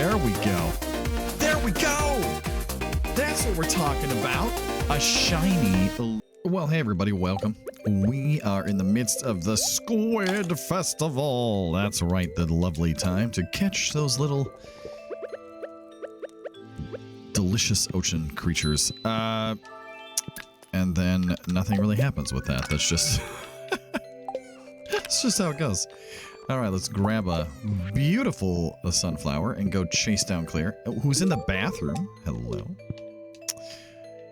There we go. There we go. That's what we're talking about. A shiny... Well, hey, everybody. Welcome. We are in the midst of the Squid Festival. That's right. The lovely time to catch those little delicious ocean creatures. And then nothing really happens with that. That's just... That's just how it goes. All right, let's grab a beautiful sunflower and go chase down Claire, who's in the bathroom. Hello.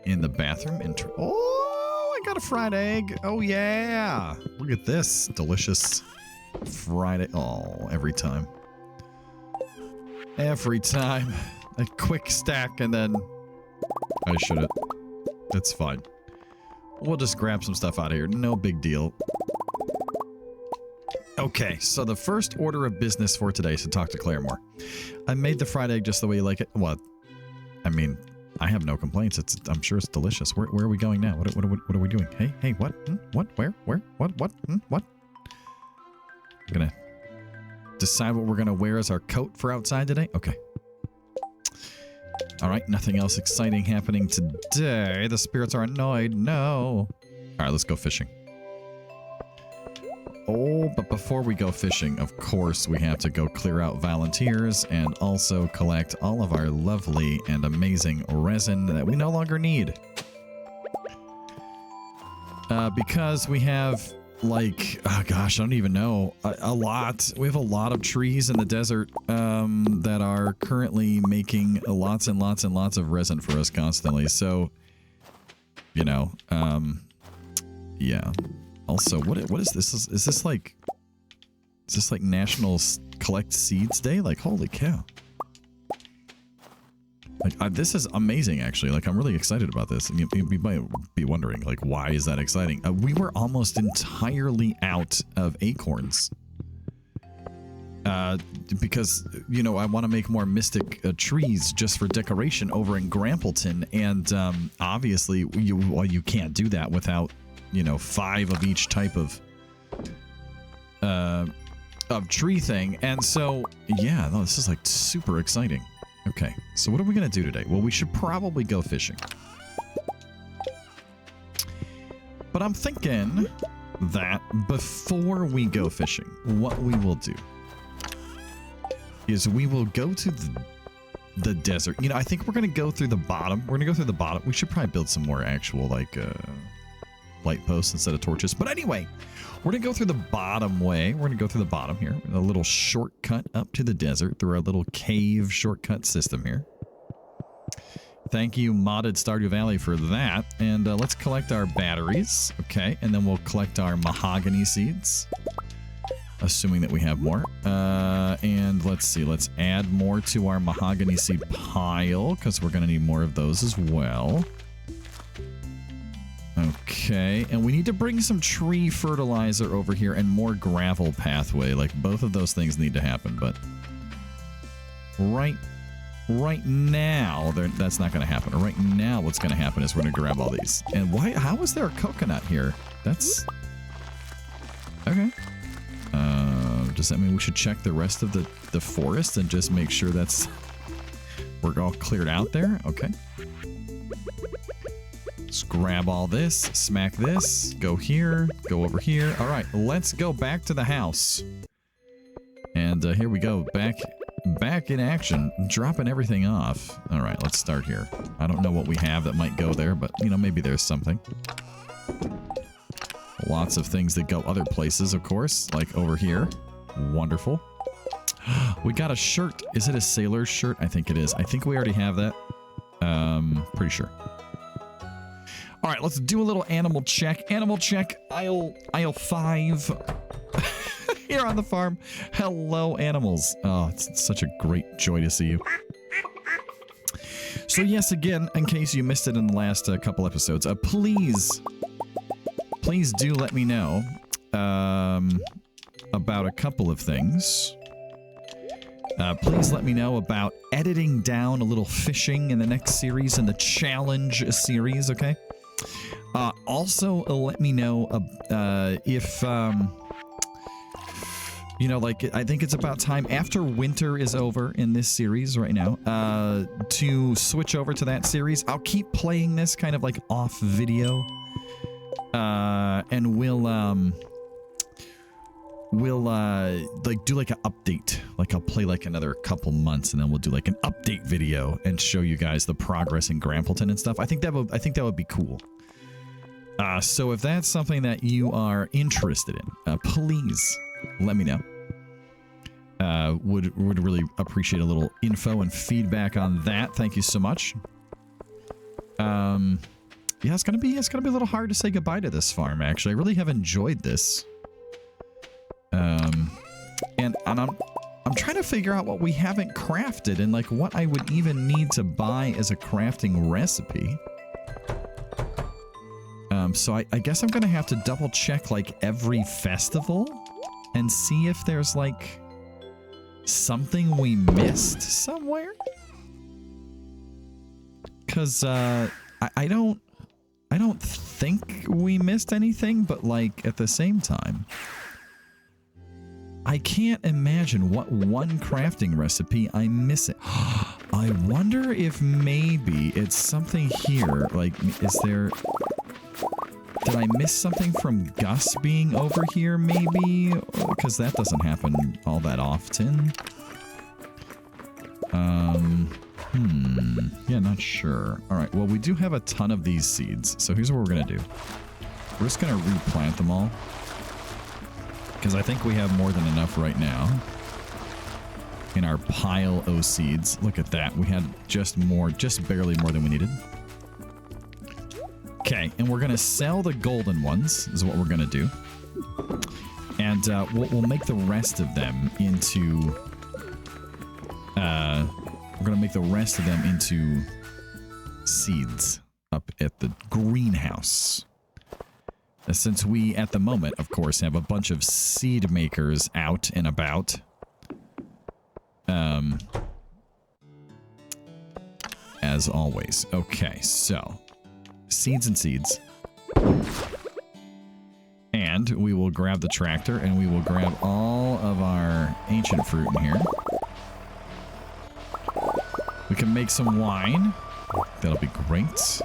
In the bathroom. Oh, I got a fried egg. Oh, yeah. Look at this. Delicious fried egg. Oh, every time. Every time. A quick stack and then... I shouldn't. It's fine. We'll just grab some stuff out of here. No big deal. Okay, so the first order of business for today is to talk to Claire more. I made the fried egg just the way you like it. What? I mean, I have no complaints. I'm sure it's delicious. Where are we going now? What are we doing? Hey, what? What? Where? What? What? What? I'm gonna decide what we're gonna wear as our coat for outside today? Okay. All right, nothing else exciting happening today. The spirits are annoyed. No. All right, let's go fishing. Oh, but before we go fishing, of course, we have to go clear out volunteers and also collect all of our lovely and amazing resin that we no longer need. Because we have, like, oh gosh, I don't even know, a lot. We have a lot of trees in the desert that are currently making lots and lots and lots of resin for us constantly. So, you know, yeah. Also, what is this? Is this like National Collect Seeds Day? Like, holy cow. Like, this is amazing, actually. Like, I'm really excited about this. And you might be wondering, like, why is that exciting? We were almost entirely out of acorns. Because, you know, I want to make more mystic trees just for decoration over in Grampleton. And obviously, you can't do that without... you know, 5 of each type of tree thing. And so, yeah, no, this is like super exciting. Okay, so what are we going to do today? Well, we should probably go fishing. But I'm thinking that before we go fishing, what we will do is we will go to the desert. You know, I think we're going to go through the bottom. We're going to go through the bottom. We should probably build some more actual, like, light posts instead of torches. But anyway, we're going to go through the bottom way. We're going to go through the bottom here. A little shortcut up to the desert through our little cave shortcut system here. Thank you, Modded Stardew Valley, for that. And let's collect our batteries. Okay, and then we'll collect our mahogany seeds. Assuming that we have more. And let's see. Let's add more to our mahogany seed pile because we're going to need more of those as well. Okay, and we need to bring some tree fertilizer over here and more gravel pathway. Like, both of those things need to happen, but right now, that's not going to happen. Right now, what's going to happen is we're going to grab all these. And why? How is there a coconut here? That's... okay. Does that mean we should check the rest of the forest and just make sure that's... we're all cleared out there? Okay. Let's grab all this, smack this, go here, go over here. All right, let's go back to the house. And here we go, back in action, dropping everything off. All right, let's start here. I don't know what we have that might go there, but, you know, maybe there's something. Lots of things that go other places, of course, like over here. Wonderful. We got a shirt. Is it a sailor's shirt? I think it is. I think we already have that. Pretty sure. All right, let's do a little animal check. Animal check, aisle 5. Here on the farm. Hello, animals. Oh, it's such a great joy to see you. So yes, again, in case you missed it in the last couple episodes, please do let me know about a couple of things. Please let me know about editing down a little fishing in the next series, in the challenge series, okay? Also, let me know if You know, like, I think it's about time after winter is over in this series right now, to switch over to that series. I'll keep playing this kind of like off video, and we'll like do like an update. Like I'll play like another couple months and then we'll do like an update video and show you guys the progress in Grampleton and stuff. I think that would be cool. So if that's something that you are interested in, please let me know. Would really appreciate a little info and feedback on that. Thank you so much. Yeah, it's gonna be a little hard to say goodbye to this farm. Actually, I really have enjoyed this. And I'm trying to figure out what we haven't crafted and like what I would even need to buy as a crafting recipe. So I guess I'm gonna have to double check like every festival and see if there's like something we missed somewhere. Cause I don't think we missed anything, but like at the same time, I can't imagine what one crafting recipe I'm missing. I wonder if maybe it's something here. Like, is there... Did I miss something from Gus being over here, maybe? Because that doesn't happen all that often. Yeah, not sure. Alright, well, we do have a ton of these seeds. So here's what we're going to do. We're just going to replant them all. Because I think we have more than enough right now in our pile of seeds. Look at that. We had just barely more than we needed. Okay, and we're going to sell the golden ones, is what we're going to do. And we'll make the rest of them into... we're going to make the rest of them into seeds up at the greenhouse. Since we, at the moment, of course, have a bunch of seed makers out and about. As always. Okay, so... Seeds and seeds. And we will grab the tractor and we will grab all of our ancient fruit in here. We can make some wine. That'll be great.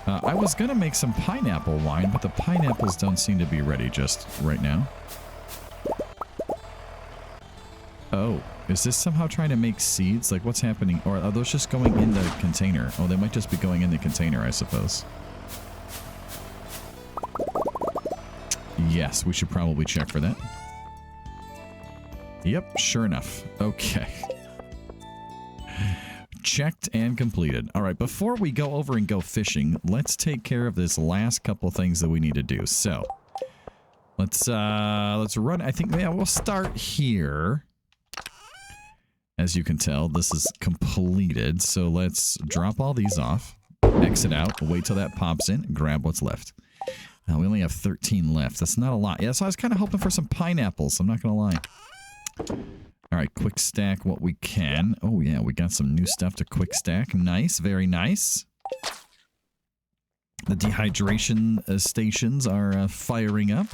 I was going to make some pineapple wine, but the pineapples don't seem to be ready just right now. Oh, is this somehow trying to make seeds? Like, what's happening? Or are those just going in the container? Oh, they might just be going in the container, I suppose. Yes, we should probably check for that. Yep, sure enough. Okay. Checked and completed. All right, before we go over and go fishing, let's take care of this last couple things that we need to do. So, let's run. I think, yeah, we'll start here. As you can tell, this is completed. So let's drop all these off, exit out, wait till that pops in, grab what's left. Now we only have 13 left. That's not a lot. Yeah, so I was kind of hoping for some pineapples. I'm not going to lie. All right, quick stack what we can. Oh, yeah, we got some new stuff to quick stack. Nice, very nice. The dehydration stations are firing up.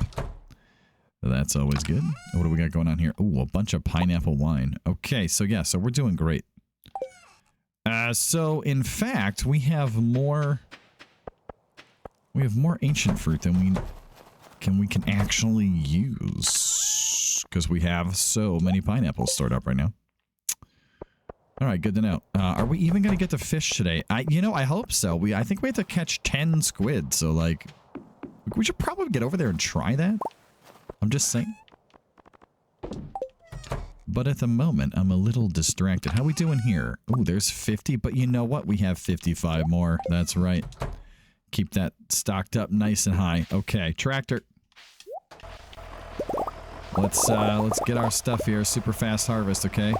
That's always good. What do we got going on here? Oh, a bunch of pineapple wine. Okay, so yeah, so we're doing great. So in fact, we have more ancient fruit than we can actually use, because we have so many pineapples stored up right now. All right, good to know. Are we even going to get to fish today? I hope so. I think we have to catch 10 squid, so like we should probably get over there and try that. I'm just saying. But at the moment, I'm a little distracted. How we doing here? Oh, there's 50, but you know what? We have 55 more. That's right. Keep that stocked up nice and high. Okay, tractor. Let's get our stuff here. Super fast harvest, okay?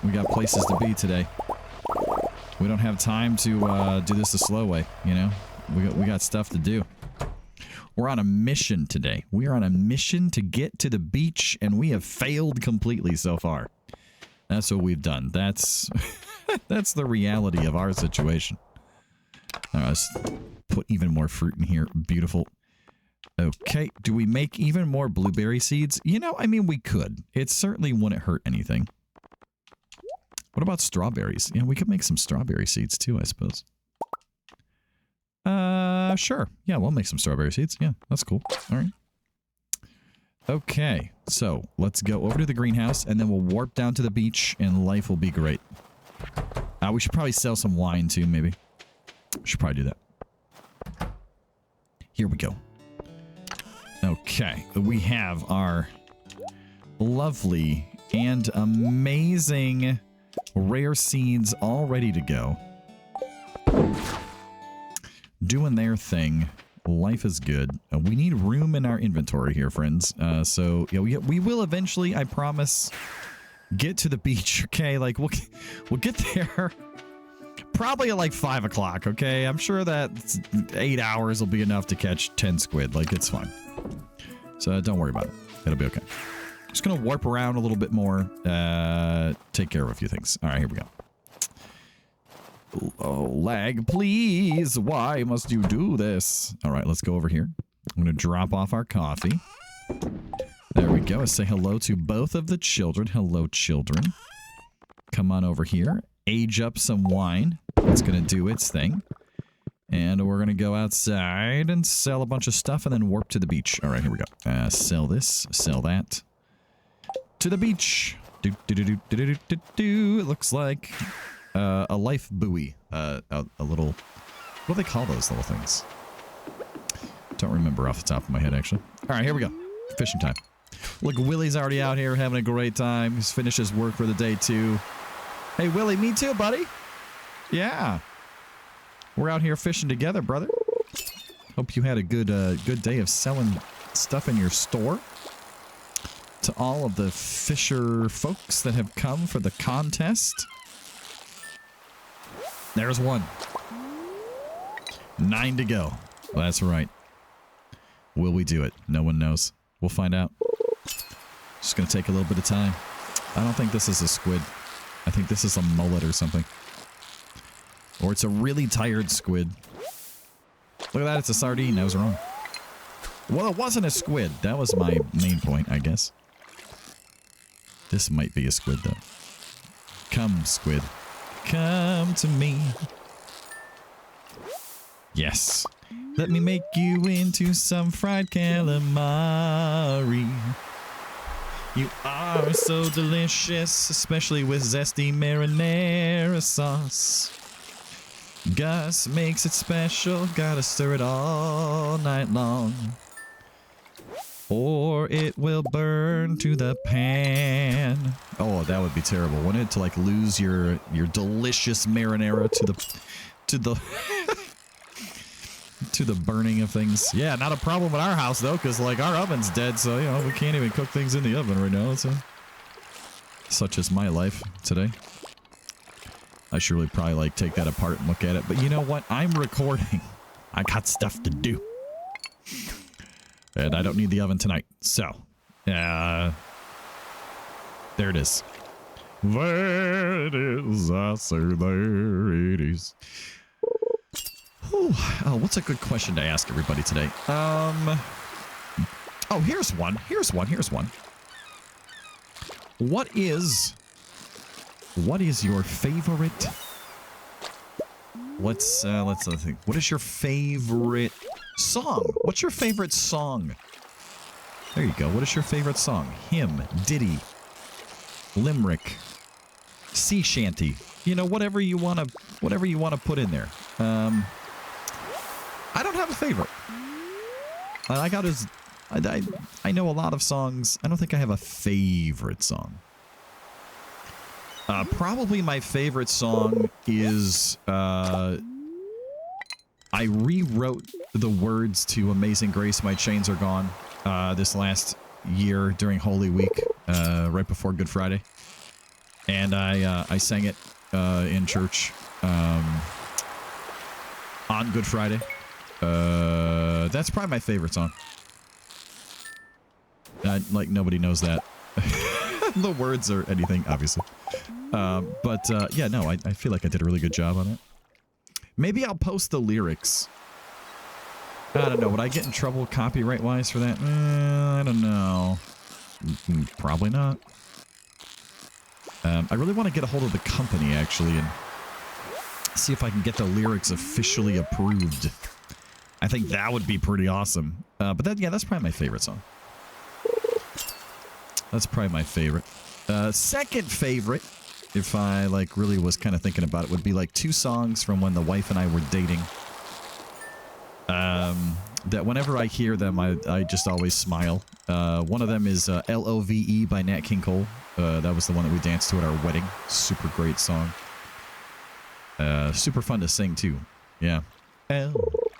We got places to be today. We don't have time to do this the slow way, you know? We got stuff to do. We're on a mission today. We are on a mission to get to the beach, and we have failed completely so far. That's what we've done. That's that's the reality of our situation. All right, let's put even more fruit in here. Beautiful. Okay, do we make even more blueberry seeds? You know, I mean, we could. It certainly wouldn't hurt anything. What about strawberries? Yeah, we could make some strawberry seeds too, I suppose. Sure. Yeah, we'll make some strawberry seeds. Yeah, that's cool. All right. Okay, so let's go over to the greenhouse and then we'll warp down to the beach and life will be great. We should probably sell some wine too, maybe. We should probably do that. Here we go. Okay, we have our lovely and amazing rare seeds all ready to go. Doing their thing. Life is good. We need room in our inventory here, friends. So yeah, we will eventually, I promise, get to the beach. Okay, like we'll get there probably at like 5 o'clock. Okay, I'm sure that 8 hours will be enough to catch 10 squid. Like it's fine. So don't worry about it. It'll be okay. Just gonna warp around a little bit more. Take care of a few things. All right, here we go. Oh, lag, please. Why must you do this? All right, let's go over here. I'm going to drop off our coffee. There we go. Say hello to both of the children. Hello, children. Come on over here. Age up some wine. It's going to do its thing. And we're going to go outside and sell a bunch of stuff and then warp to the beach. All right, here we go. Sell this. Sell that. To the beach. It looks like... a life buoy, a little, what do they call those little things? Don't remember off the top of my head, actually. All right, here we go. Fishing time. Look, Willie's already out here having a great time. He's finished his work for the day, too. Hey, Willie, me too, buddy. Yeah. We're out here fishing together, brother. Hope you had a good day of selling stuff in your store. To all of the fisher folks that have come for the contest. There's one. 9 to go. Well, that's right. Will we do it? No one knows. We'll find out. Just gonna take a little bit of time. I don't think this is a squid. I think this is a mullet or something. Or it's a really tired squid. Look at that, it's a sardine. I was wrong. Well, it wasn't a squid. That was my main point, I guess. This might be a squid, though. Come, squid. Come to me. Yes. Let me make you into some fried calamari. You are so delicious, especially with zesty marinara sauce. Gus makes it special, gotta stir it all night long. Or it will burn to the pan. Oh, that would be terrible, wouldn't it? To like lose your delicious marinara to the to the burning of things. Yeah, not a problem at our house though, because like our oven's dead, so you know we can't even cook things in the oven right now. So such is my life today. I should really probably like take that apart and look at it, but you know what? I'm recording. I got stuff to do. And I don't need the oven tonight. So, there it is. There it is. I say there it is. Oh, what's a good question to ask everybody today? Oh, here's one. Here's one. What is your favorite? Let's think. What is your favorite song? What's your favorite song? There you go. What is your favorite song? Hymn, ditty, limerick, sea shanty. You know, whatever you want to put in there. I don't have a favorite. I know a lot of songs. I don't think I have a favorite song. Probably my favorite song is, I rewrote the words to Amazing Grace, My Chains Are Gone, this last year during Holy Week, right before Good Friday. And I sang it, in church, on Good Friday. That's probably my favorite song. Like, nobody knows that. The words or anything, obviously. Yeah, no, I feel like I did a really good job on it. Maybe I'll post the lyrics I don't know. Would I get in trouble copyright-wise for that? I don't know. Probably not. I really want to get a hold of the company, actually, and see if I can get the lyrics officially approved. I think that would be pretty awesome. But that, yeah, that's probably my favorite song. That's probably my favorite. Second favorite, if I like really was kind of thinking about it, would be like 2 songs from when the wife and I were dating. That whenever I hear them, I just always smile. One of them is Love by Nat King Cole. That was the one that we danced to at our wedding. Super great song. Super fun to sing too. Yeah. L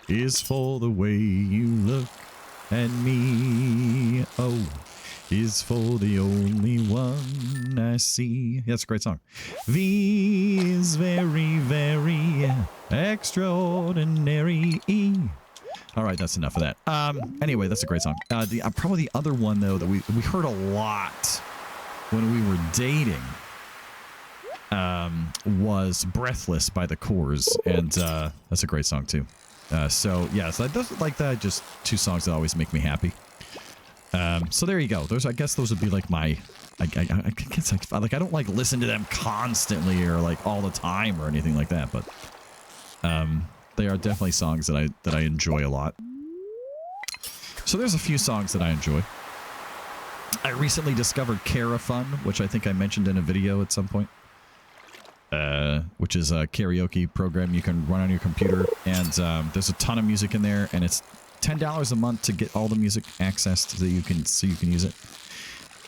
is for the way you look at me. O is for the only one I see. Yeah, that's a great song. V is very, very extraordinary. E. All right, that's enough of that. Anyway, that's a great song. Probably the other one, though, that we heard a lot when we were dating was Breathless by the Corrs, and that's a great song, too. So, yeah, so those, like that, just 2 songs that always make me happy. So there you go. Those, I guess those would be like my, I guess like I don't like listen to them constantly or like all the time or anything like that, but they are definitely songs that I enjoy a lot. So there's a few songs that I enjoy. I recently discovered Carafun, which I think I mentioned in a video at some point. Which is a karaoke program you can run on your computer, and there's a ton of music in there, and it's $10 a month to get all the music accessed so you can use it.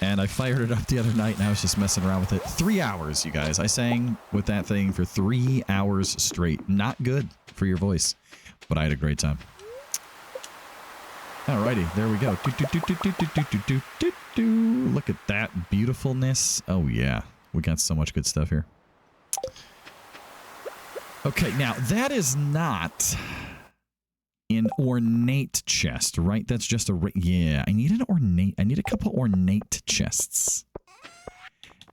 And I fired it up the other night, and I was just messing around with it. 3 hours, you guys. I sang with that thing for 3 hours straight. Not good for your voice, but I had a great time. Alrighty, there we go. Look at that beautifulness. Oh yeah, we got so much good stuff here. Okay, now that is not an ornate chest, right? That's just a... Yeah, I need an ornate... I need a couple ornate chests.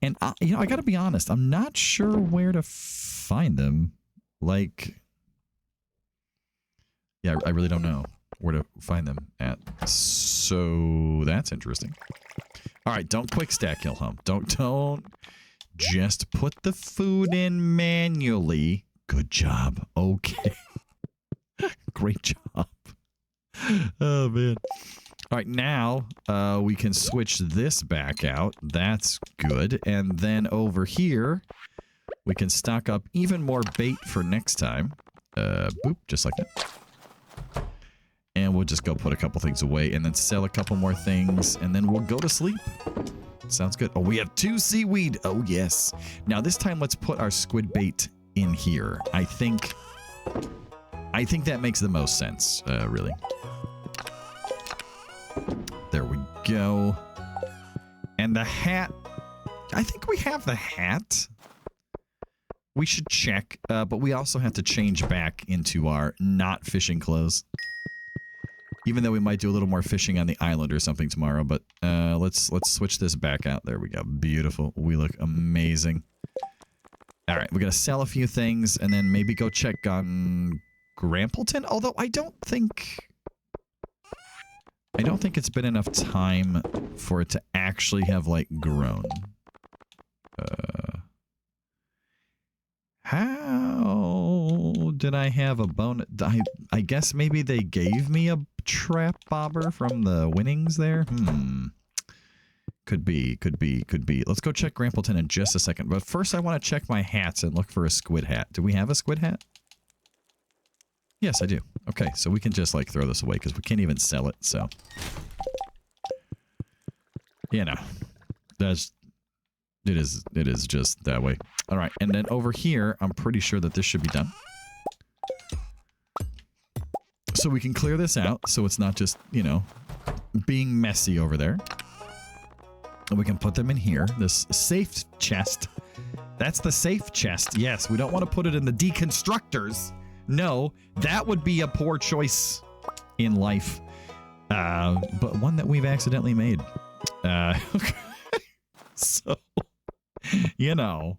And, you know, I gotta be honest, I'm not sure where to find them. Like... Yeah, I really don't know where to find them at. So, that's interesting. Alright, don't quick stack, Hillhome. Don't... Just put the food in manually. Good job. Okay. Great job. Oh, man. All right, now we can switch this back out. That's good. And then over here, we can stock up even more bait for next time. Boop, just like that. And we'll just go put a couple things away and then sell a couple more things, and then we'll go to sleep. Sounds good. Oh, we have 2 seaweed. Oh, yes. Now, this time, let's put our squid bait in here. I think that makes the most sense, really. There we go. And the hat. I think we have the hat. We should check, but we also have to change back into our not fishing clothes. Even though we might do a little more fishing on the island or something tomorrow, but let's switch this back out. There we go. Beautiful. We look amazing. All right, we're gonna sell a few things and then maybe go check on Grampleton. Although I don't think it's been enough time for it to actually have like grown. How did I have a bonus? I guess maybe they gave me a trap bobber from the winnings there. Could be. Let's go check Grampleton in just a second. But first I want to check my hats and look for a squid hat. Do we have a squid hat? Yes, I do. Okay, so we can just like throw this away because we can't even sell it, so. You know. It is just that way. All right, and then over here, I'm pretty sure that this should be done. So we can clear this out so it's not just, you know, being messy over there. And we can put them in here. This safe chest. That's the safe chest. Yes, we don't want to put it in the deconstructors. No, that would be a poor choice in life. But one that we've accidentally made. Okay. So, you know,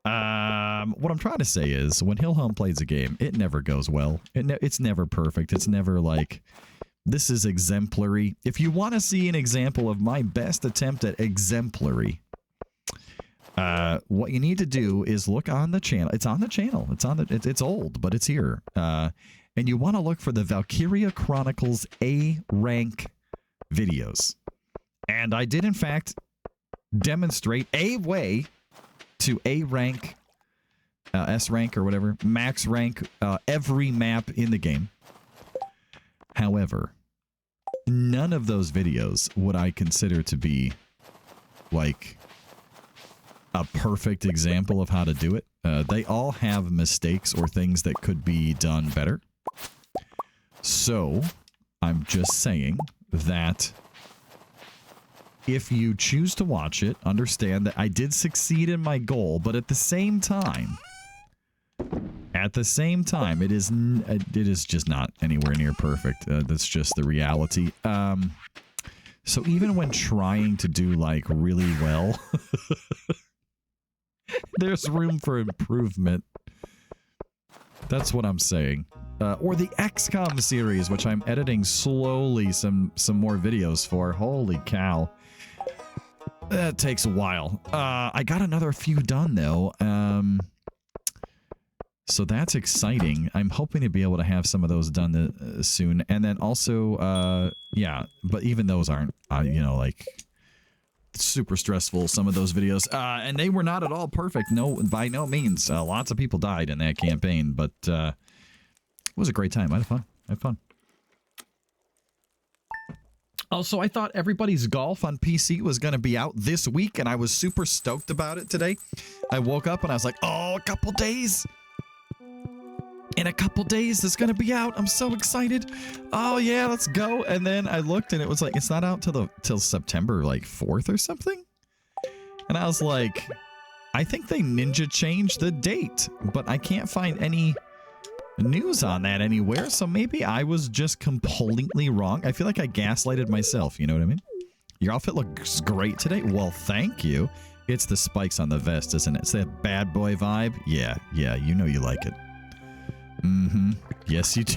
What I'm trying to say is when Hill Home plays a game, it never goes well. It's never perfect. It's never like, this is exemplary. If you want to see an example of my best attempt at exemplary, what you need to do is look on the channel. It's on the channel. It's old, but it's here. And you want to look for the Valkyria Chronicles A rank videos. And I did, in fact, demonstrate a way to A rank, S rank or whatever, max rank every map in the game. However, none of those videos would I consider to be like a perfect example of how to do it. They all have mistakes or things that could be done better. So, I'm just saying that if you choose to watch it, understand that I did succeed in my goal, but at the same time, it is just not anywhere near perfect. That's just the reality. So even when trying to do like really well, there's room for improvement. That's what I'm saying. Or the XCOM series, which I'm editing slowly some more videos for. Holy cow. That takes a while. I got another few done, though. So that's exciting. I'm hoping to be able to have some of those done soon. And then also, yeah, but even those aren't, you know, like, super stressful, some of those videos. And they were not at all perfect. No, by no means. Lots of people died in that campaign, but it was a great time. I had fun. Also, I thought Everybody's Golf on PC was going to be out this week, and I was super stoked about it today. I woke up and I was like, oh, a couple days. In a couple days, it's going to be out. I'm so excited. Oh, yeah, let's go. And then I looked, and it was like, it's not out till September, like, 4th or something. And I was like, I think they ninja changed the date, but I can't find any news on that anywhere, so maybe I was just completely wrong. I feel like I gaslighted myself, you know what I mean? Your outfit looks great today. Well, thank you. It's the spikes on the vest, isn't it? It's that bad boy vibe. Yeah, you know you like it. Mm-hmm. Yes, you do.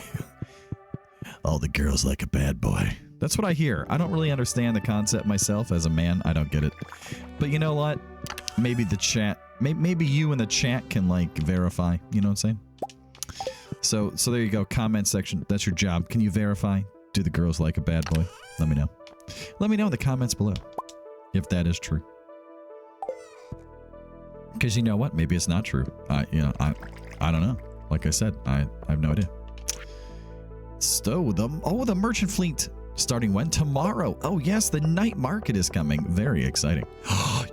All the girls like a bad boy. That's what I hear. I don't really understand the concept myself as a man. I don't get it. But you know what? Maybe the chat, maybe you in the chat can, like, verify. You know what I'm saying? So there you go. Comment section. That's your job. Can you verify? Do the girls like a bad boy? Let me know. Let me know in the comments below if that is true. Because you know what? Maybe it's not true. I don't know. Like I said, I have no idea. So the merchant fleet starting when? Tomorrow. Oh yes, the night market is coming. Very exciting.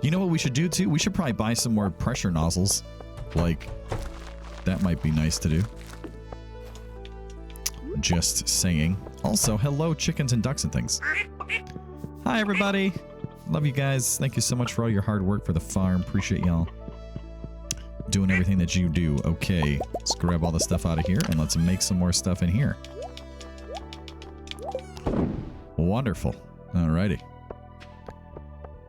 You know what we should do too? We should probably buy some more pressure nozzles. Like, that might be nice to do. Just saying. Also, hello chickens and ducks and things. Hi everybody. Love you guys. Thank you so much for all your hard work for the farm. Appreciate y'all doing everything that you do. Okay, let's grab all the stuff out of here and let's make some more stuff in here. Wonderful. Alrighty.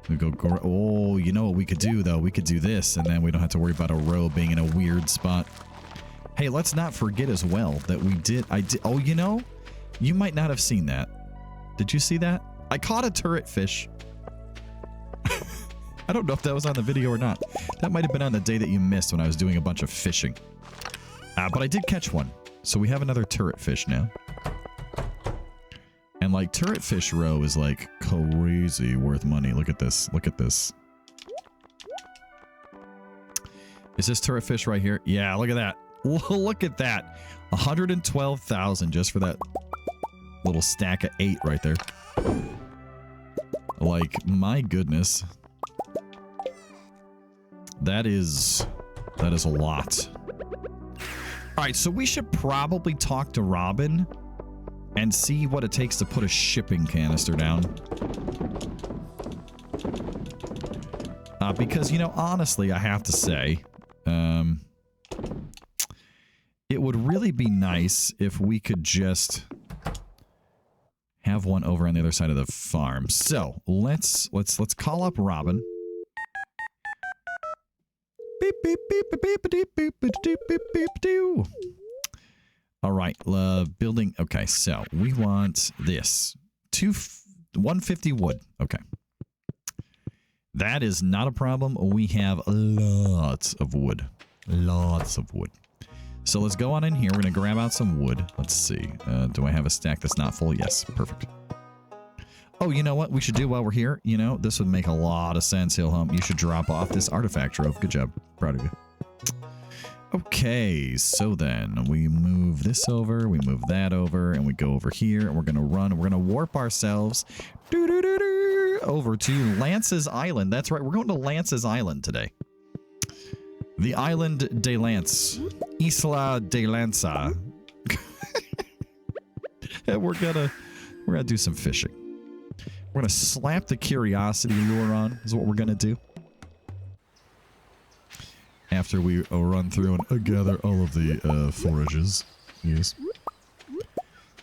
We go. Oh, you know what we could do though? We could do this, and then we don't have to worry about a row being in a weird spot. Hey, let's not forget as well that I did. Oh, you know, you might not have seen that. Did you see that? I caught a turret fish. I don't know if that was on the video or not. That might have been on the day that you missed when I was doing a bunch of fishing. But I did catch one. So we have another turret fish now. And like turret fish roe is like crazy worth money. Look at this. Look at this. Is this turret fish right here? Yeah, look at that. Look at that. 112,000 just for that little stack of 8 right there. Like, my goodness. That is a lot. Alright, so we should probably talk to Robin and see what it takes to put a shipping canister down. Because, you know, honestly, I have to say, it would really be nice if we could just have one over on the other side of the farm. So let's call up Robin. All right, building. Okay, so we want this 150 wood. Okay, that is not a problem. We have lots of wood, lots of wood. So let's go on in here. We're gonna grab out some wood. Let's see. Do I have a stack that's not full? Yes, perfect. Oh, you know what we should do while we're here? You know, this would make a lot of sense, Hillhump. You should drop off this artifact trove. Good job. Proud of you. Okay, so then we move this over, we move that over, and we go over here, and we're going to run. We're going to warp ourselves over to Lance's Island. That's right. We're going to Lance's Island today. The Island de Lance. Isla de Lanza. And we're gonna do some fishing. We're gonna slap the curiosity lure on, is what we're gonna do. After we run through and gather all of the forages. Yes.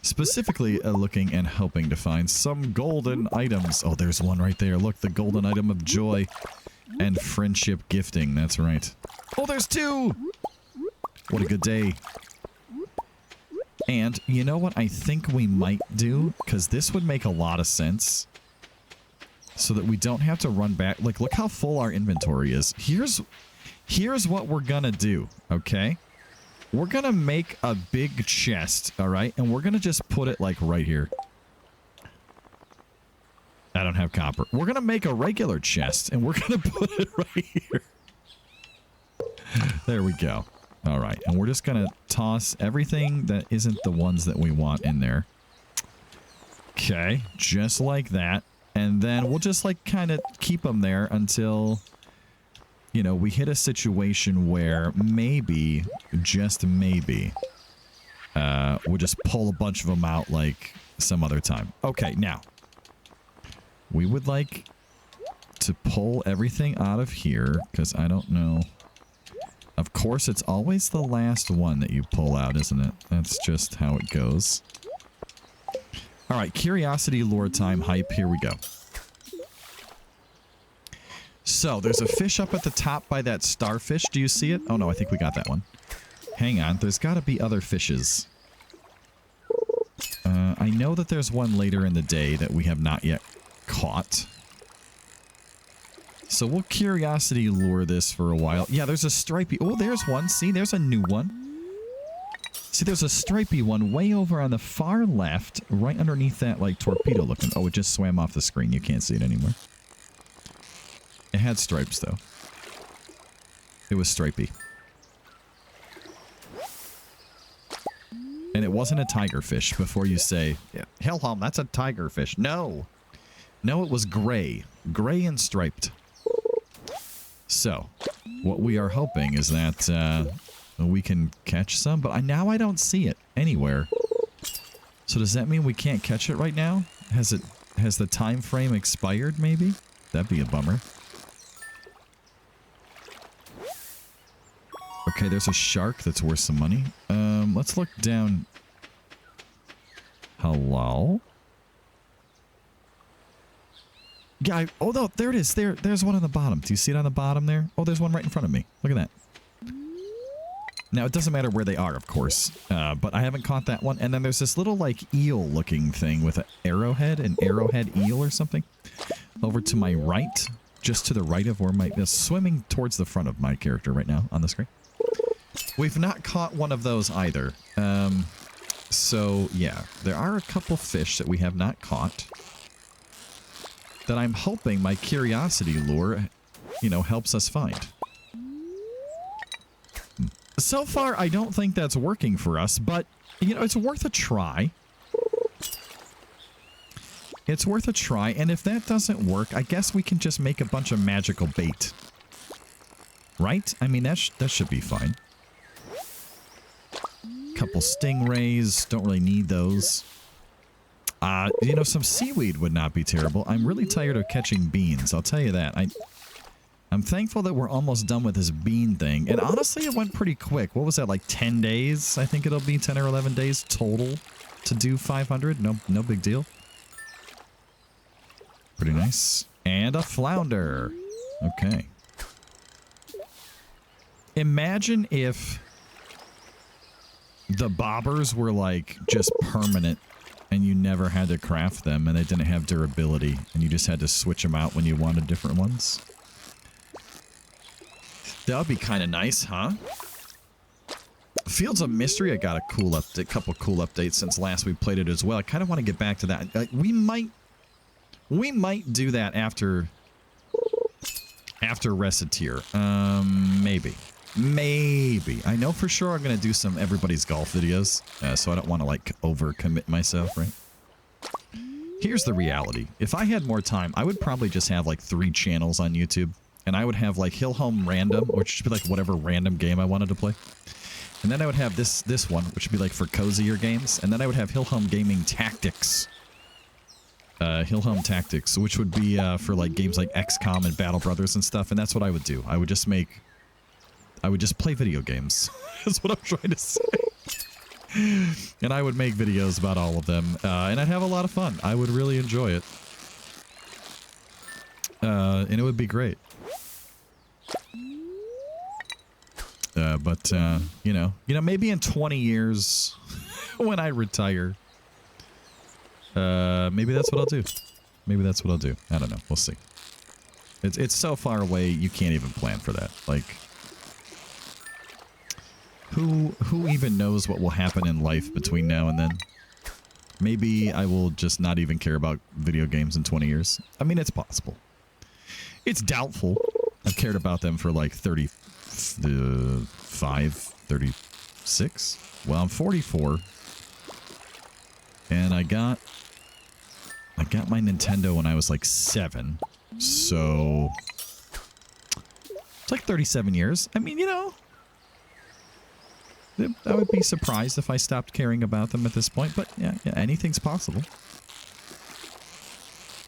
Specifically looking and hoping to find some golden items. Oh, there's one right there. Look, the golden item of joy and friendship gifting. That's right. Oh, there's two! What a good day. And you know what I think we might do? Because this would make a lot of sense. So that we don't have to run back. Like, look how full our inventory is. Here's what we're gonna do, okay? We're gonna make a big chest, alright? And we're gonna just put it, like, right here. I don't have copper. We're gonna make a regular chest, and we're gonna put it right here. There we go. Alright, and we're just gonna toss everything that isn't the ones that we want in there. Okay, just like that. And then we'll just, like, kind of keep them there until, you know, we hit a situation where maybe, just maybe, we'll just pull a bunch of them out, like, some other time. Okay, now, we would like to pull everything out of here, because I don't know. Of course, it's always the last one that you pull out, isn't it? That's just how it goes. Alright, curiosity lure time hype. Here we go. So, there's a fish up at the top by that starfish. Do you see it? Oh no, I think we got that one. Hang on, there's got to be other fishes. I know that there's one later in the day that we have not yet caught. So we'll curiosity lure this for a while. Yeah, there's a stripey. Oh, there's one. See, there's a new one. See, there's a stripey one way over on the far left, right underneath that, like, torpedo looking. Oh, it just swam off the screen. You can't see it anymore. It had stripes, though. It was stripey. And it wasn't a tigerfish before you say, Hellholm, that's a tigerfish. No. No, it was gray. Gray and striped. So, what we are hoping is that we can catch some, but now I don't see it anywhere. So does that mean we can't catch it right now? Has the time frame expired, maybe? That'd be a bummer. Okay, there's a shark that's worth some money. Let's look down. Hello? Yeah, oh no, there it is. There's one on the bottom. Do you see it on the bottom there? Oh, there's one right in front of me. Look at that. Now, it doesn't matter where they are, of course, but I haven't caught that one. And then there's this little, like, eel-looking thing with an arrowhead eel or something, over to my right, just to the right of where my... swimming towards the front of my character right now on the screen. We've not caught one of those either. So, yeah, there are a couple fish that we have not caught that I'm hoping my curiosity lure, you know, helps us find. So far, I don't think that's working for us, but, you know, it's worth a try. It's worth a try, and if that doesn't work, I guess we can just make a bunch of magical bait. Right? I mean, that should be fine. Couple stingrays. Don't really need those. You know, some seaweed would not be terrible. I'm really tired of catching beans. I'll tell you that. I'm thankful that we're almost done with this bean thing. And honestly, it went pretty quick. What was that, like 10 days? I think it'll be 10 or 11 days total to do 500. No big deal. Pretty nice. And a flounder. Okay. Imagine if the bobbers were like just permanent and you never had to craft them and they didn't have durability and you just had to switch them out when you wanted different ones. That would be kind of nice, huh? Fields of Mystery, I got a cool update, couple cool updates since last we played it as well. I kind of want to get back to that. We might do that after Reciteer. Maybe. I know for sure I'm going to do some everybody's golf videos, so I don't want to like overcommit myself, right? Here's the reality. If I had more time, I would probably just have like 3 channels on YouTube, and I would have like Hill Home Random, which would be like whatever random game I wanted to play. And then I would have this one, which would be like for cozier games. And then I would have Hill Home Gaming Tactics. Hill Home Tactics, which would be for like games like XCOM and Battle Brothers and stuff. And that's what I would do. I would just play video games. That's what I'm trying to say. And I would make videos about all of them. And I'd have a lot of fun. I would really enjoy it. And it would be great. But you know, maybe in 20 years when I retire, maybe that's what I'll do. Maybe that's what I'll do. I don't know. We'll see. It's so far away, you can't even plan for that. Like, who even knows what will happen in life between now and then? Maybe I will just not even care about video games in 20 years. I mean, it's possible. It's doubtful. I've cared about them for like 35, 36. Well, I'm 44. And I got my Nintendo when I was like 7. So it's like 37 years. I mean, you know, I would be surprised if I stopped caring about them at this point, but yeah, anything's possible.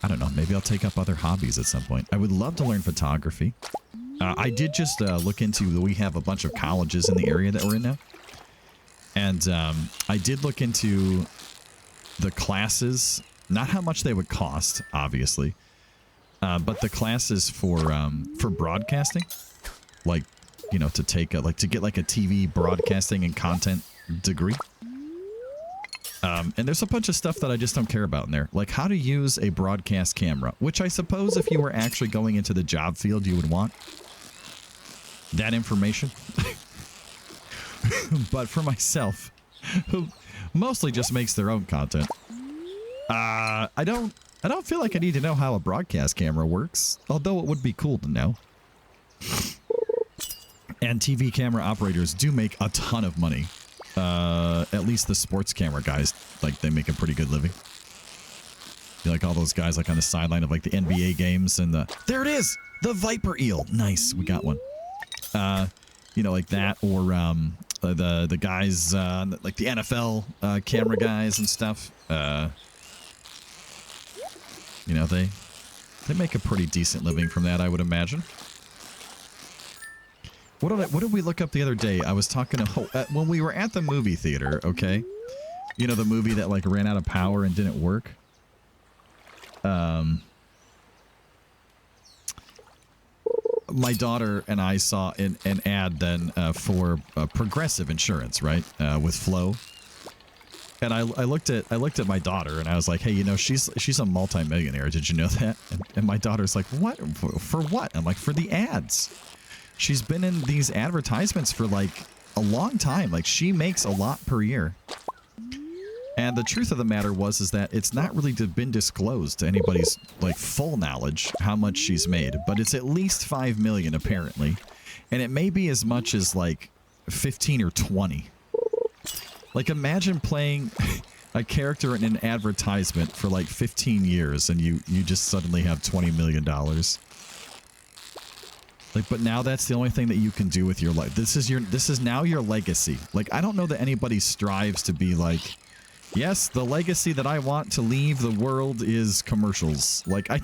I don't know, maybe I'll take up other hobbies at some point. I would love to learn photography. I did just look into, we have a bunch of colleges in the area that we're in now. And I did look into the classes, not how much they would cost, obviously, but the classes for broadcasting, like, you know, to take to get like a TV broadcasting and content degree. And there's a bunch of stuff that I just don't care about in there, like how to use a broadcast camera, which I suppose if you were actually going into the job field, you would want that information. But for myself, who mostly just makes their own content, I don't feel like I need to know how a broadcast camera works, although it would be cool to know. And TV camera operators do make a ton of money. At least the sports camera guys, like, they make a pretty good living. You like all those guys like on the sideline of like the NBA games and there it is, the Viper Eel. Nice, we got one. You know, like that, or the guys like the NFL camera guys and stuff. You know, they make a pretty decent living from that, I would imagine. What did we look up the other day? I was talking to when we were at the movie theater, okay? You know, the movie that like ran out of power and didn't work. My daughter and I saw an ad then for Progressive Insurance, right? With Flo. And I looked at my daughter and I was like, hey, you know, she's a multimillionaire. Did you know that? And my daughter's like, what? For what? I'm like, for the ads. She's been in these advertisements for like a long time. Like, she makes a lot per year. And the truth of the matter is that it's not really been disclosed to anybody's like full knowledge how much she's made, but it's at least 5 million apparently. And it may be as much as like 15 or 20. Like, imagine playing a character in an advertisement for like 15 years and you just suddenly have $20 million. Like, but now that's the only thing that you can do with your life. This is now your legacy. Like, I don't know that anybody strives to be like, yes, the legacy that I want to leave the world is commercials. Like, I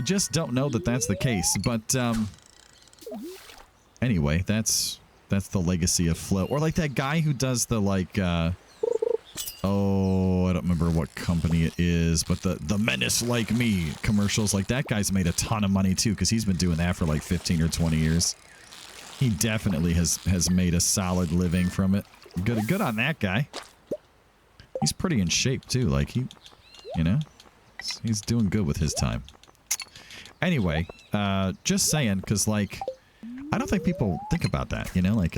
just don't know that that's the case. But anyway, that's the legacy of Flo. Or like that guy who does the like Oh, I don't remember what company it is, but the Menace Like Me commercials, like that guy's made a ton of money too, because he's been doing that for like 15 or 20 years. He definitely has made a solid living from it. Good on that guy. He's pretty in shape too. Like he, you know, he's doing good with his time. Anyway, just saying, because like, I don't think people think about that, you know, like,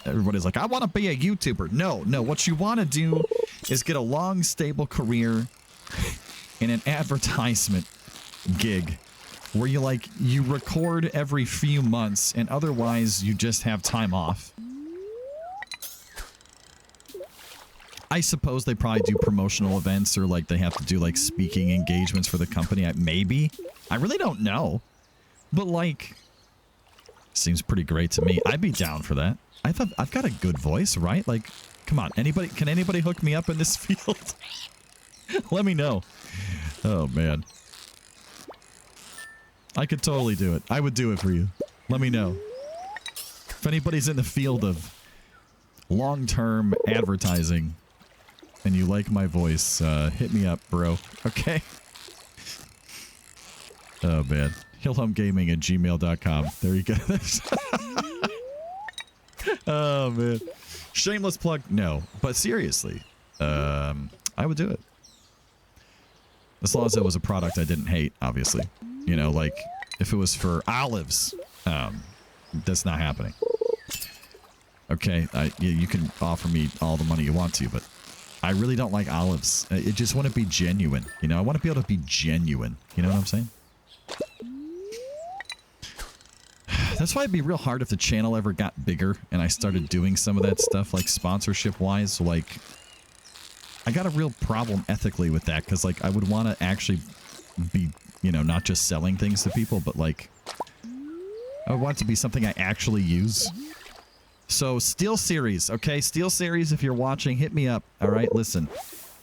everybody's like, I want to be a YouTuber. No, what you want to do is get a long, stable career in an advertisement gig where you record every few months and otherwise you just have time off. I suppose they probably do promotional events, or like they have to do like speaking engagements for the company. Maybe. I really don't know. But like, seems pretty great to me. I'd be down for that. I've got a good voice, right? Like, come on. Can anybody hook me up in this field? Let me know. Oh, man. I could totally do it. I would do it for you. Let me know. If anybody's in the field of long-term advertising and you like my voice, hit me up, bro. Okay? Oh, man. HillhomeGaming@gmail.com. There you go. Oh, man. Shameless plug? No. But seriously, I would do it. As long as it was a product I didn't hate, obviously. You know, like, if it was for olives, that's not happening. Okay, you can offer me all the money you want to, but I really don't like olives. It just want to be genuine. You know, I want to be able to be genuine. You know what I'm saying? That's why it'd be real hard if the channel ever got bigger and I started doing some of that stuff, like sponsorship-wise. Like, I got a real problem ethically with that, because, like, I would want to actually be, you know, not just selling things to people, but, like, I would want it to be something I actually use. So, SteelSeries, okay? SteelSeries, if you're watching, hit me up, all right? Listen.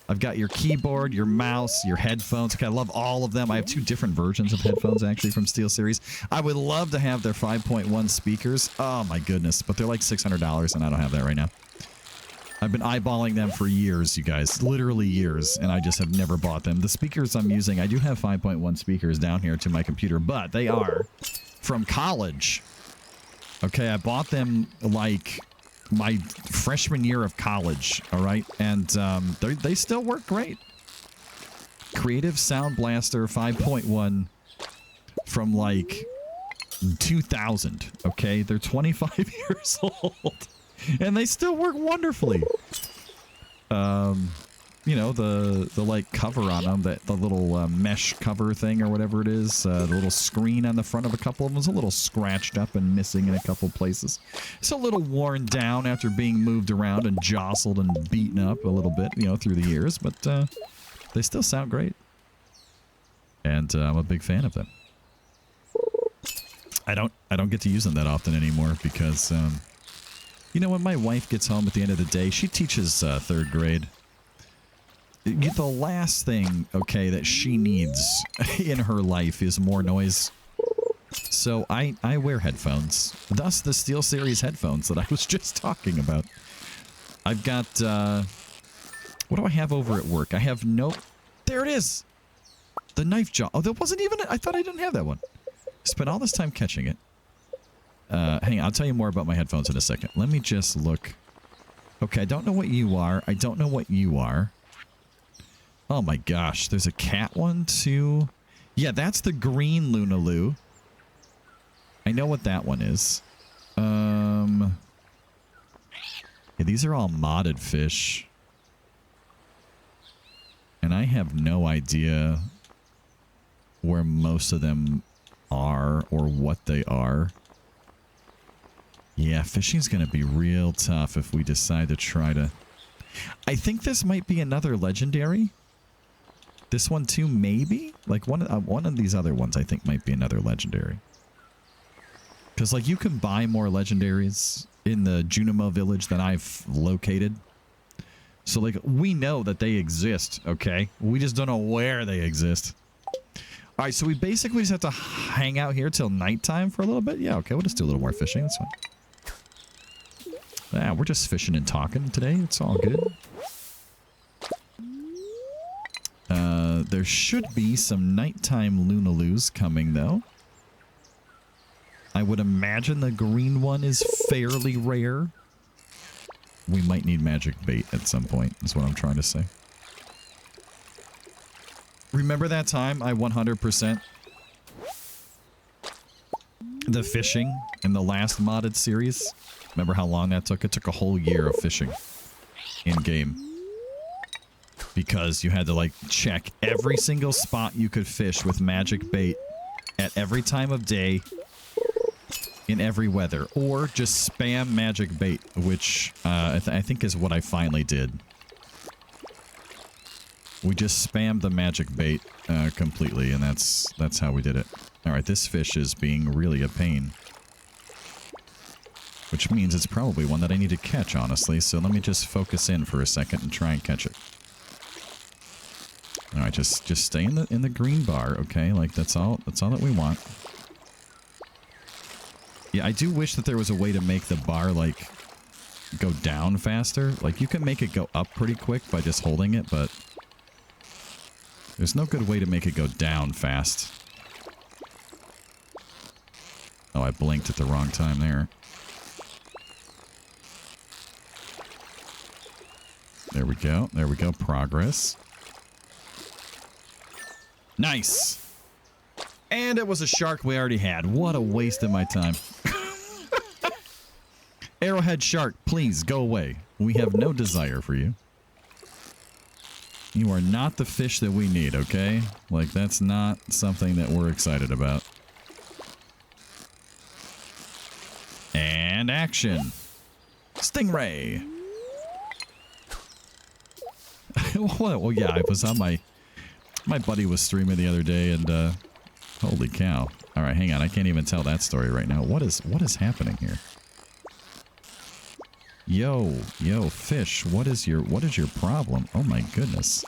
I've got your keyboard, your mouse, your headphones. Okay, I love all of them. I have 2 different versions of headphones, actually, from SteelSeries. I would love to have their 5.1 speakers. Oh, my goodness. But they're like $600, and I don't have that right now. I've been eyeballing them for years, you guys. Literally years, and I just have never bought them. The speakers I'm using, I do have 5.1 speakers down here to my computer, but they are from college. Okay, I bought them, like, my freshman year of college, all right? And they still work great. Creative Sound Blaster 5.1 from, like, 2000, okay? They're 25 years old, and they still work wonderfully. You know, the like cover on them, the little mesh cover thing or whatever it is, the little screen on the front of a couple of them is a little scratched up and missing in a couple places. It's a little worn down after being moved around and jostled and beaten up a little bit, you know, through the years, but they still sound great. And I'm a big fan of them. I don't get to use them that often anymore because, you know, when my wife gets home at the end of the day, she teaches 3rd grade. The last thing, okay, that she needs in her life is more noise. So I wear headphones. Thus the SteelSeries headphones that I was just talking about. I've got, what do I have over at work? I have no... There it is! The knife jaw. Oh, that wasn't even... I thought I didn't have that one. Spent all this time catching it. Hang on, I'll tell you more about my headphones in a second. Let me just look. Okay, I don't know what you are. I don't know what you are. Oh my gosh, there's a cat one too. Yeah, that's the green Lunaloo. I know what that one is. Yeah, these are all modded fish. And I have no idea where most of them are or what they are. Yeah, fishing's going to be real tough if we decide to try to... I think this might be another legendary. This one too, maybe? Like one of these other ones I think might be another legendary. Because like you can buy more legendaries in the Junimo village than I've located. So like we know that they exist, okay? We just don't know where they exist. All right, so we basically just have to hang out here till nighttime for a little bit? Yeah, okay, we'll just do a little more fishing. That's fine. Yeah, we're just fishing and talking today. It's all good. There should be some nighttime Lunaloos coming, though. I would imagine the green one is fairly rare. We might need magic bait at some point, is what I'm trying to say. Remember that time I 100% the fishing in the last modded series? Remember how long that took? It took a whole year of fishing in-game. Because you had to, like, check every single spot you could fish with magic bait at every time of day, in every weather. Or just spam magic bait, which I think is what I finally did. We just spammed the magic bait completely, and that's how we did it. Alright, this fish is being really a pain. Which means it's probably one that I need to catch, honestly. So let me just focus in for a second and try and catch it. All right, just stay in the green bar, okay? Like that's all that we want. Yeah, I do wish that there was a way to make the bar like go down faster. Like you can make it go up pretty quick by just holding it, but there's no good way to make it go down fast. Oh, I blinked at the wrong time there. There we go. There we go. Progress. Nice. And it was a shark we already had. What a waste of my time. Arrowhead shark, please go away. We have no desire for you. You are not the fish that we need, okay? Like, that's not something that we're excited about. And action. Stingray. Well, yeah, I was on my buddy was streaming the other day, and holy cow! All right, hang on, I can't even tell that story right now. What is happening here? Yo, fish! What is your problem? Oh my goodness!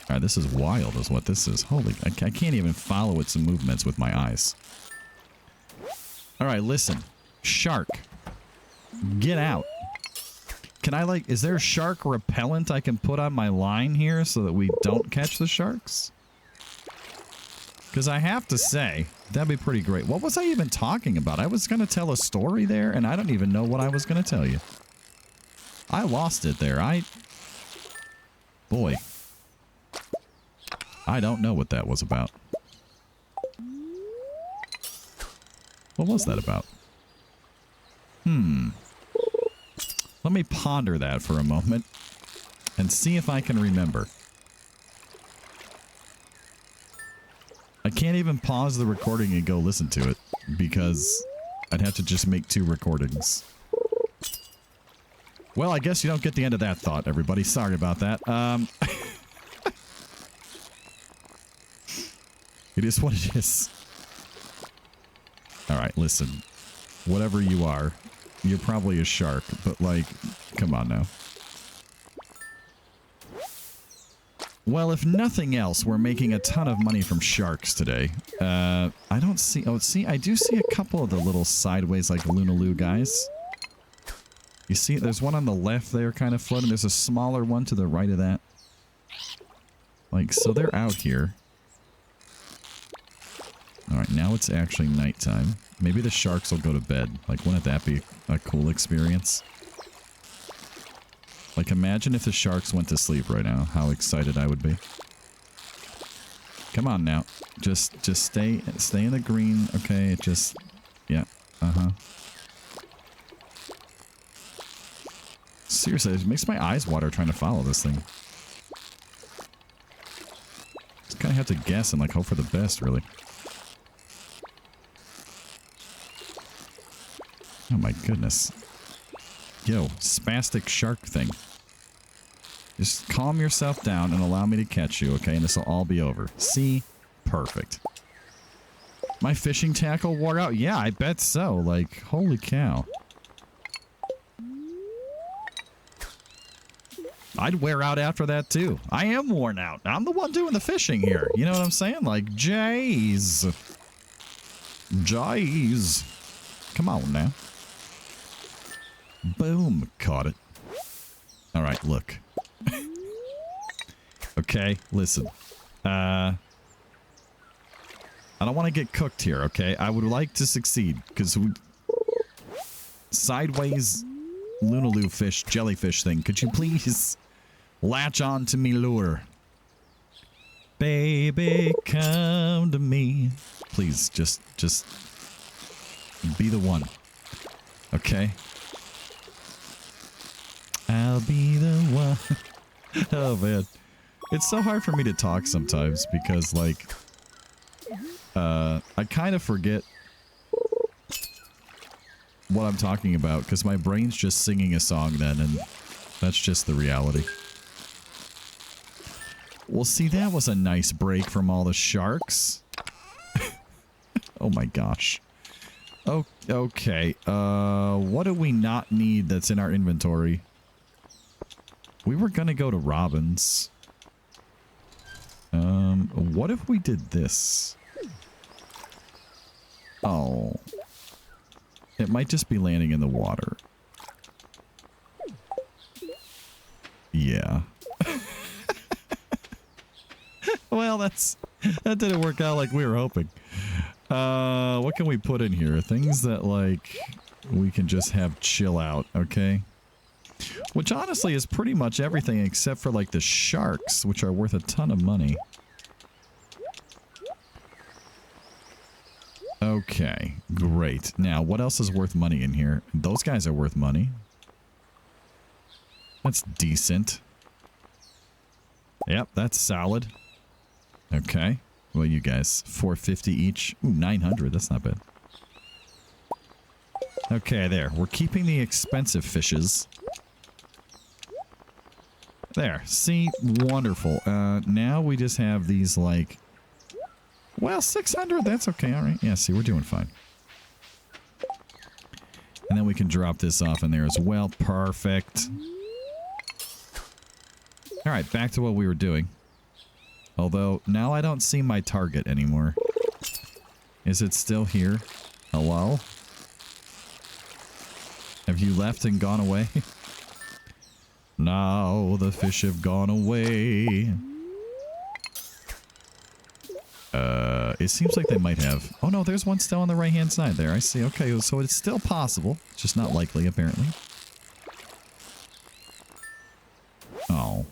All right, this is wild, is what this is. Holy, I can't even follow its movements with my eyes. All right, listen, shark, get out. Can I, like, is there a shark repellent I can put on my line here so that we don't catch the sharks? Because I have to say, that'd be pretty great. What was I even talking about? I was going to tell a story there, and I don't even know what I was going to tell you. I lost it there. Boy. I don't know what that was about. What was that about? Let me ponder that for a moment and see if I can remember. I can't even pause the recording and go listen to it because I'd have to just make 2 recordings. Well, I guess you don't get the end of that thought, everybody. Sorry about that. It is what it is. All right, listen. Whatever you are, you're probably a shark, but like, come on now. Well, if nothing else, we're making a ton of money from sharks today. I don't see... Oh, see, I do see a couple of the little sideways, like, Lunaloo guys. You see, there's one on the left there kind of floating. There's a smaller one to the right of that. Like, so they're out here. Alright, now it's actually nighttime. Maybe the sharks will go to bed. Like, wouldn't that be a cool experience? Like, imagine if the sharks went to sleep right now. How excited I would be. Come on now. Just stay in the green, okay? Just, yeah, Seriously, it makes my eyes water trying to follow this thing. Just kind of have to guess and, like, hope for the best, really. Oh my goodness. Yo, spastic shark thing. Just calm yourself down and allow me to catch you, okay? And this will all be over. See? Perfect. My fishing tackle wore out? Yeah, I bet so. Like, holy cow. I'd wear out after that too. I am worn out. I'm the one doing the fishing here. You know what I'm saying? Like, jeez. Jeez. Come on now. Boom. Caught it. Alright, look. Okay, listen. I don't want to get cooked here, okay? I would like to succeed, because sideways Lunaloo fish, jellyfish thing. Could you please latch on to me lure? Baby, come to me. Please, just be the one. Okay? I'll be the one. Oh, man. It's so hard for me to talk sometimes because, like, I kind of forget what I'm talking about because my brain's just singing a song then, and that's just the reality. Well, see, that was a nice break from all the sharks. Oh my gosh. Oh, okay. What do we not need that's in our inventory? We were gonna go to Robin's. What if we did this? Oh. It might just be landing in the water. Yeah. Well, that didn't work out like we were hoping. What can we put in here? Things that, like, we can just have chill out, okay? Which honestly is pretty much everything except for, like, the sharks, which are worth a ton of money. Okay, great. Now, what else is worth money in here? Those guys are worth money. That's decent. Yep, that's solid. Okay. Well, you guys, 450 each. Ooh, 900. That's not bad. Okay, there. We're keeping the expensive fishes. There. See? Wonderful. Now we just have these, like... Well, 600. That's okay. All right. Yeah, see, we're doing fine. And then we can drop this off in there as well. Perfect. All right, back to what we were doing. Although, now I don't see my target anymore. Is it still here? Hello? Have you left and gone away? Now the fish have gone away. It seems like they might have. Oh no, there's one still on the right-hand side there. I see. Okay, so it's still possible. Just not likely, apparently. Oh.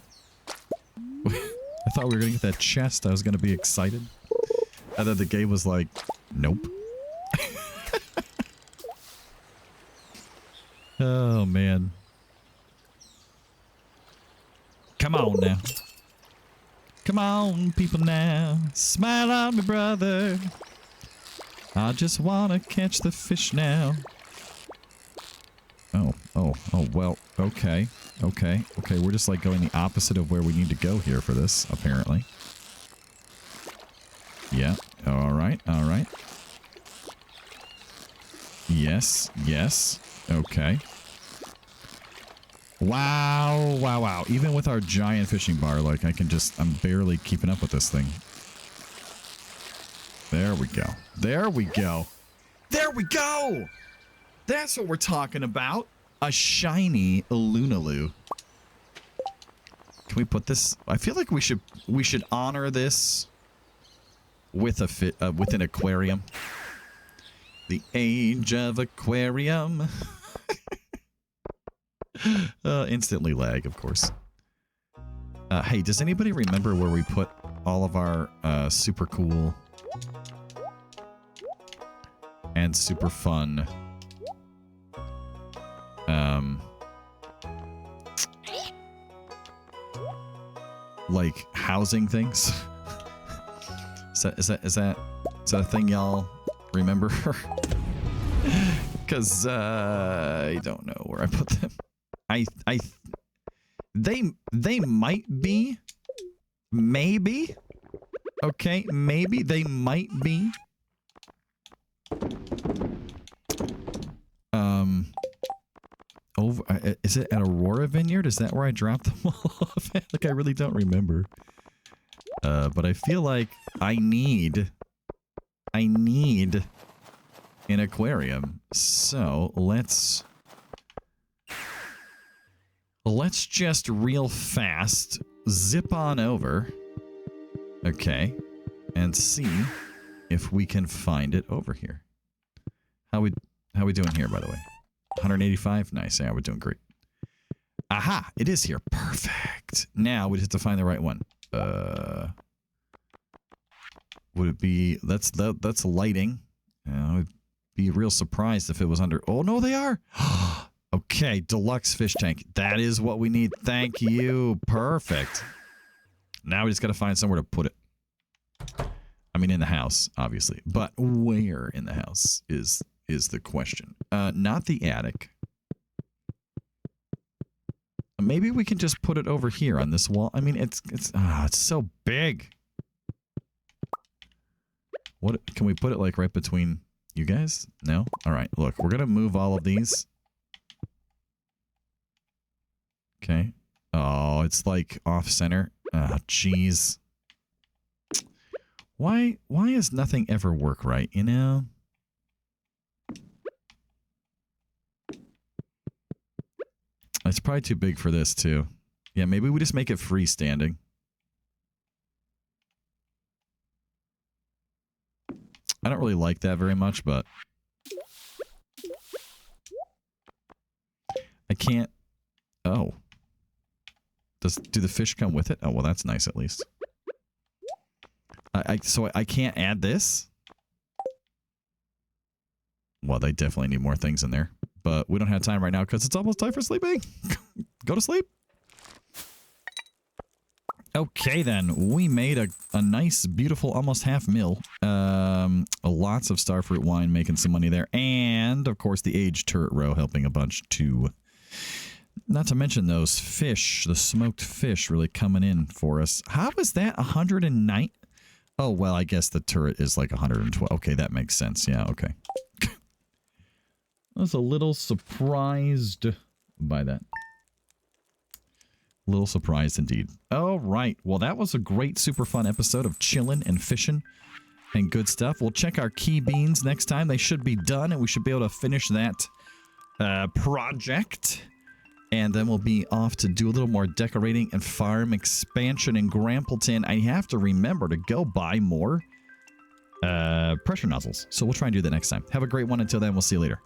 I thought we were going to get that chest. I was going to be excited. And then the game was like, nope. Oh, man. Come on now. Come on, people now. Smile on me, brother. I just want to catch the fish now. Oh, well, okay. Okay, we're just like going the opposite of where we need to go here for this, apparently. Yeah, alright. Yes, okay. Wow. Even with our giant fishing bar, like, I'm barely keeping up with this thing. There we go. That's what we're talking about. A shiny Lunaloo. Can we put this? I feel like we should honor this with with an aquarium. The age of aquarium. Instantly lag, of course. Hey, does anybody remember where we put all of our super cool and super fun like housing things? Is that a thing y'all remember? Because I don't know where I put them. They might be, maybe. Okay, maybe they might be. Over, is it at Aurora Vineyard? Is that where I dropped them all off? Like, I really don't remember. But I feel like I need an aquarium. So let's just real fast zip on over. Okay. And see if we can find it over here. How we doing here, by the way? 185? Nice. Yeah, we're doing great. Aha! It is here. Perfect. Now we just have to find the right one. Would it be... That's lighting. I would be real surprised if it was under... Oh, no, they are! Okay, deluxe fish tank. That is what we need. Thank you. Perfect. Now we just got to find somewhere to put it. I mean, in the house, obviously. But where in the house is the question. Not the attic. Maybe we can just put it over here on this wall. I mean, it's so big. What can we put it like right between you guys? No? All right. Look, we're going to move all of these. Okay. Oh, it's like off center. Oh, jeez. Why does nothing ever work right, you know? It's probably too big for this, too. Yeah, maybe we just make it freestanding. I don't really like that very much, but... I can't... Oh. Do the fish come with it? Oh, well, that's nice, at least. So I can't add this? Well, they definitely need more things in there. But we don't have time right now because it's almost time for sleeping. Go to sleep. Okay, then. We made a nice, beautiful, almost half mil. Lots of starfruit wine, making some money there. And, of course, the aged turret row helping a bunch too. Not to mention those fish, the smoked fish really coming in for us. How is that 109? Oh, well, I guess the turret is like 112. Okay, that makes sense. Yeah, okay. I was a little surprised by that. A little surprised indeed. All right. Well, that was a great, super fun episode of chilling and fishing and good stuff. We'll check our key beans next time. They should be done, and we should be able to finish that project. And then we'll be off to do a little more decorating and farm expansion in Grampleton. I have to remember to go buy more pressure nozzles. So we'll try and do that next time. Have a great one. Until then, we'll see you later.